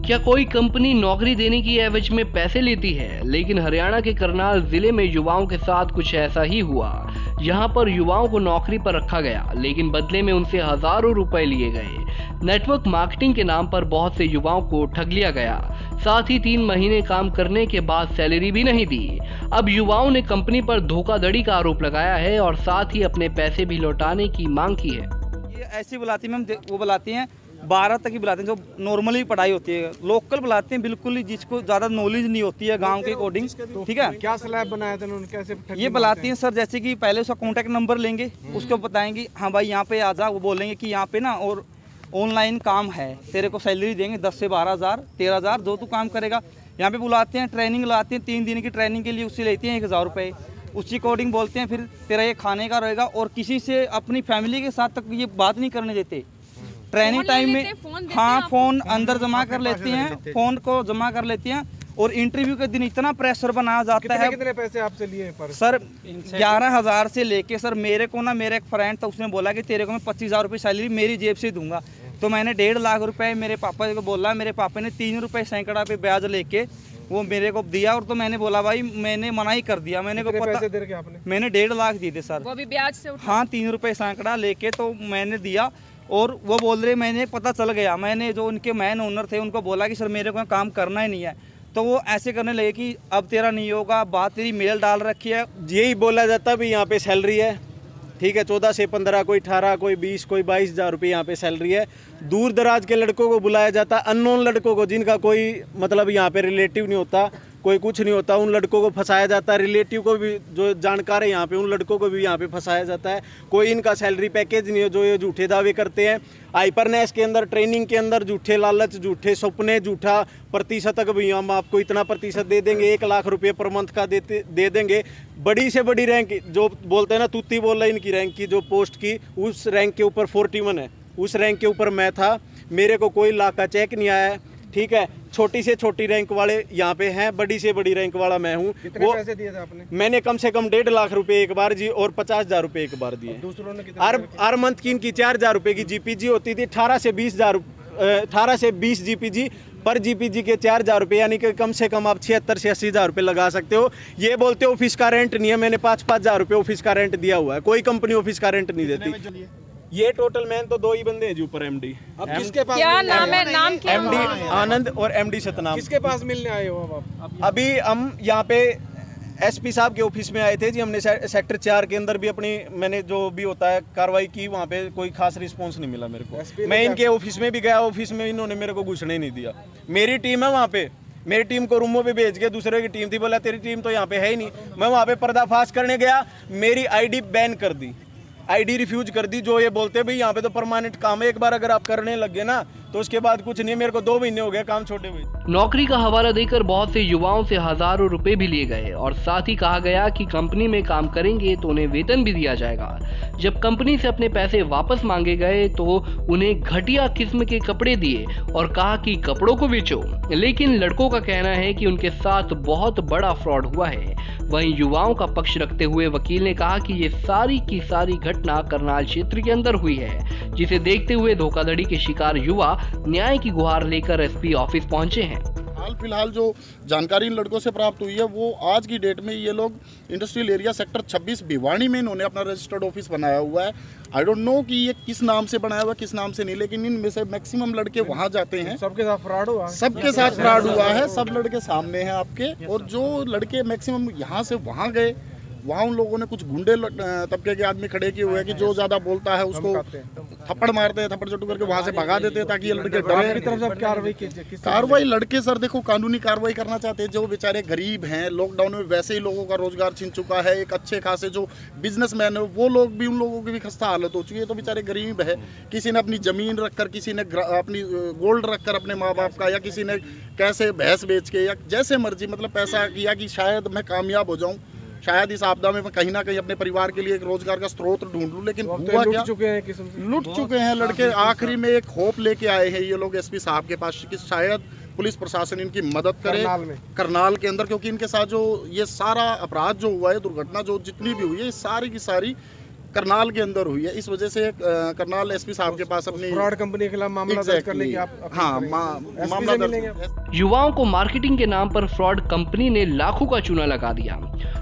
क्या कोई कंपनी नौकरी देने की एवज में पैसे लेती है? लेकिन हरियाणा के करनाल जिले में युवाओं के साथ कुछ ऐसा ही हुआ। यहाँ पर युवाओं को नौकरी पर रखा गया, लेकिन बदले में उनसे हजारों रुपए लिए गए। नेटवर्क मार्केटिंग के नाम पर बहुत से युवाओं को ठग लिया गया। साथ ही 3 महीने काम करने के बाद सैलरी भी नहीं दी। अब युवाओं ने कंपनी पर धोखाधड़ी का आरोप लगाया है और साथ ही अपने पैसे भी लौटाने की मांग की है। ये ऐसी बुलाती मैम, वो बुलाती हैं 12 तक ही बुलाते हैं, जो नॉर्मली पढ़ाई होती है। लोकल बुलाते हैं बिल्कुल ही, जिसको ज़्यादा नॉलेज नहीं होती है गांव के अकॉर्डिंग, ठीक है। क्या स्लैब बनाया था उन्होंने, कैसे ये बुलाती हैं सर, जैसे कि पहले उसका कॉन्टैक्ट नंबर लेंगे, उसको बताएंगे हाँ भाई यहाँ पे आ जा। वो बोलेंगे कि यहाँ पे ना और ऑनलाइन काम है, तेरे को सैलरी देंगे 10 से 12,000 13,000 जो तू काम करेगा। यहाँ पे बुलाते हैं, ट्रेनिंग लाते हैं, 3 दिन की ट्रेनिंग के लिए उससे लेते हैं 1,000 रुपये। उसकी अकॉर्डिंग बोलते हैं फिर तेरा ये खाने का रहेगा, और किसी से अपनी फैमिली के साथ तक ये बात नहीं करने देते। ट्रेनिंग टाइम में हाँ फोन अंदर जमा कर लेते हैं, फोन को जमा कर लेते हैं, और इंटरव्यू के दिन इतना प्रेशर बनाया जाता है। कितने पैसे आपसे लिए पर? सर 11,000 से लेके सर मेरे को ना, मेरा एक फ्रेंड था, उसने बोला कि तेरे को मैं 25,000 रुपये सैलरी मेरी जेब से दूंगा। तो मैंने 1.5 लाख रुपए मेरे पापा को बोला, मेरे पापा ने 3 रुपये सैकड़ा पे ब्याज लेके वो मेरे को दिया। और तो मैंने बोला भाई, मैंने मना ही कर दिया। मैंने को पता दे रखे आपने? मैंने 1.5 लाख दिए थे सर, वो भी ब्याज से उठा। हाँ 3 रुपये सैकड़ा लेके तो मैंने दिया। और वो बोल रहे, मैंने पता चल गया, मैंने जो उनके मैन ओनर थे उनको बोला कि सर मेरे को काम करना ही नहीं है। तो वो ऐसे करने लगे कि अब तेरा नहीं होगा, बात तेरी मेल डाल रखी है। यही बोला जाता है भी यहाँ पे सैलरी है, ठीक है, 14 से 15, कोई 18, कोई 20, कोई 22,000 रुपये यहाँ पे सैलरी है। दूर दराज के लड़कों को बुलाया जाता, अननोन लड़कों को, जिनका कोई मतलब यहाँ पे रिलेटिव नहीं होता, कोई कुछ नहीं होता, उन लड़कों को फंसाया जाता है। रिलेटिव को भी, जो जानकार है यहाँ पे, उन लड़कों को भी यहाँ पे फंसाया जाता है। कोई इनका सैलरी पैकेज नहीं है, जो ये झूठे दावे करते हैं। हाइपरनेस के अंदर, ट्रेनिंग के अंदर झूठे लालच, झूठे सपने, झूठा प्रतिशत भी, हम आपको इतना प्रतिशत दे देंगे, 1 लाख रुपये पर मंथ का दे देंगे। बड़ी से बड़ी रैंक जो बोलते हैं ना, तूती बोल रहा है इनकी रैंक की, जो पोस्ट की, उस रैंक के ऊपर 41 है, उस रैंक के ऊपर मैं था। मेरे को कोई लाख का चेक नहीं आया है, ठीक है। छोटी से छोटी रैंक वाले यहाँ पे हैं, बड़ी से बड़ी रैंक वाला मैं हूँ। कितने पैसे दिए थे आपने? मैंने कम से कम 1.5 लाख रुपए एक बार जी, और 50,000 रुपये एक बार दिए। दूसरों ने हर मंथ की इनकी 4,000 रुपये की जीपीजी होती थी। 18 से 20 जीपीजी पर जीपीजी के 4,000 रुपये, यानी कि कम से कम आप 76 से 80,000 रुपये लगा सकते हो। ये बोलते हो ऑफिस का रेंट नहीं है, मैंने 5,000 रुपये ऑफिस का रेंट दिया हुआ है। कोई कंपनी ऑफिस का रेंट नहीं देती। ये टोटल मैन तो 2 ही बंदे हैं जी ऊपर, एमडी। अब किसके पास? क्या नाम है? नाम क्या? एमडी आनंद और एमडी सतनाम। किसके पास मिलने आए हो आप? अभी हम यहाँ पे एसपी साहब के ऑफिस में आए थे जी। हमने सेक्टर 4 के अंदर भी अपनी, मैंने जो भी होता है कार्रवाई की, वहाँ पे कोई खास रिस्पॉन्स नहीं मिला मेरे को। मैं इनके ऑफिस में भी गया, ऑफिस में इन्होंने मेरे को घुसने ही नहीं दिया। मेरी टीम है वहाँ पे, मेरी टीम को रूमों पे भेज के दूसरे की टीम थी, बोला तेरी टीम तो यहाँ पे है ही नहीं। मैं वहाँ पे पर्दाफाश करने गया, मेरी आईडी बैन कर दी, आईडी रिफ्यूज कर दी। जो ये बोलते भाई यहाँ पे तो परमानेंट काम है, एक बार अगर आप करने लग गए ना तो उसके बाद कुछ नहीं। मेरे को 2 महीने हो गए काम छोड़े हुए। नौकरी का हवाला देकर बहुत से युवाओं से हजारों रुपए भी लिए गए और साथ ही कहा गया कि कंपनी में काम करेंगे तो उन्हें वेतन भी दिया जाएगा। जब कंपनी से अपने पैसे वापस मांगे गए तो उन्हें घटिया किस्म के कपड़े दिए और कहा कि कपड़ों को बेचो। लेकिन लड़कों का कहना है कि उनके साथ बहुत बड़ा फ्रॉड हुआ है। वहीं युवाओं का पक्ष रखते हुए वकील ने कहा कि ये सारी की सारी घटना करनाल क्षेत्र के अंदर हुई है, जिसे देखते हुए धोखाधड़ी के शिकार युवा न्याय की गुहार लेकर एसपी ऑफिस पहुंचे हैं। हाल फिलहाल जो जानकारी इन लड़कों से प्राप्त हुई है, वो आज की डेट में ये लोग इंडस्ट्रियल एरिया सेक्टर 26 भिवानी में इन्होंने अपना रजिस्टर्ड ऑफिस बनाया हुआ है। आई डोंट नो कि ये किस नाम से बनाया हुआ है, किस नाम से नहीं, लेकिन इनमें से मैक्सिमम लड़के वहाँ जाते हैं। सबके साथ फ्रॉड हुआ? सबके साथ फ्रॉड हुआ है, सब लड़के सामने हैं आपके। और जो लड़के मैक्सिमम यहाँ से वहाँ गए, वहाँ उन लोगों ने कुछ गुंडे तबके के आदमी खड़े किए हुए हैं कि जो ज़्यादा बोलता है उसको थप्पड़ मारते हैं, थप्पड़ चट्टू करके वहाँ से भगा देते हैं ताकि ये लड़के डरे। कार्रवाई लड़के सर देखो कानूनी कार्रवाई करना चाहते हैं। जो बेचारे गरीब हैं, लॉकडाउन में वैसे ही लोगों का रोजगार छिन चुका है। एक अच्छे खासे जो बिजनेसमैन है वो लोग भी, उन लोगों की भी खस्ता हालत हो चुकी है। तो बेचारे गरीब है, किसी ने अपनी ज़मीन रखकर, किसी ने अपनी गोल्ड रखकर अपने माँ बाप का, या किसी ने कैसे भैंस बेच के, या जैसे मर्जी मतलब पैसा किया कि शायद मैं कामयाब हो जाऊँ, शायद इस आपदा में मैं कहीं ना कहीं अपने परिवार के लिए एक रोजगार का स्रोत ढूंढ लूं। लेकिन हुआ क्या, लुट चुके हैं लड़के। आखिरी में एक होप लेके आए हैं ये लोग एसपी साहब के पास कि शायद पुलिस प्रशासन इनकी मदद करे करनाल के अंदर, क्योंकि इनके साथ जो ये सारा अपराध जो हुआ है, दुर्घटना जो जितनी भी हुई है, सारी की सारी करनाल के अंदर हुई है। इस वजह से करनाल एसपी साहब के पास अपनी फ्रॉड कंपनी के खिलाफ मामला दर्ज करने की आप हाँ मामला दर्ज। युवाओं को मार्केटिंग के नाम पर फ्रॉड कंपनी ने लाखों का चूना लगा दिया।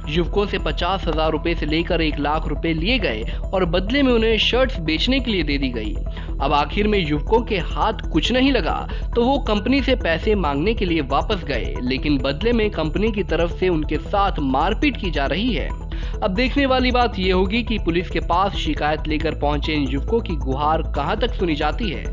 युवकों से 50,000 रुपए से लेकर 1 लाख रुपए लिए गए और बदले में उन्हें शर्ट्स बेचने के लिए दे दी गई। अब आखिर में युवकों के हाथ कुछ नहीं लगा तो वो कंपनी से पैसे मांगने के लिए वापस गए, लेकिन बदले में कंपनी की तरफ से उनके साथ मारपीट की जा रही है। अब देखने वाली बात यह होगी कि पुलिस के पास शिकायत लेकर पहुंचे इन युवकों की गुहार कहां तक सुनी जाती है।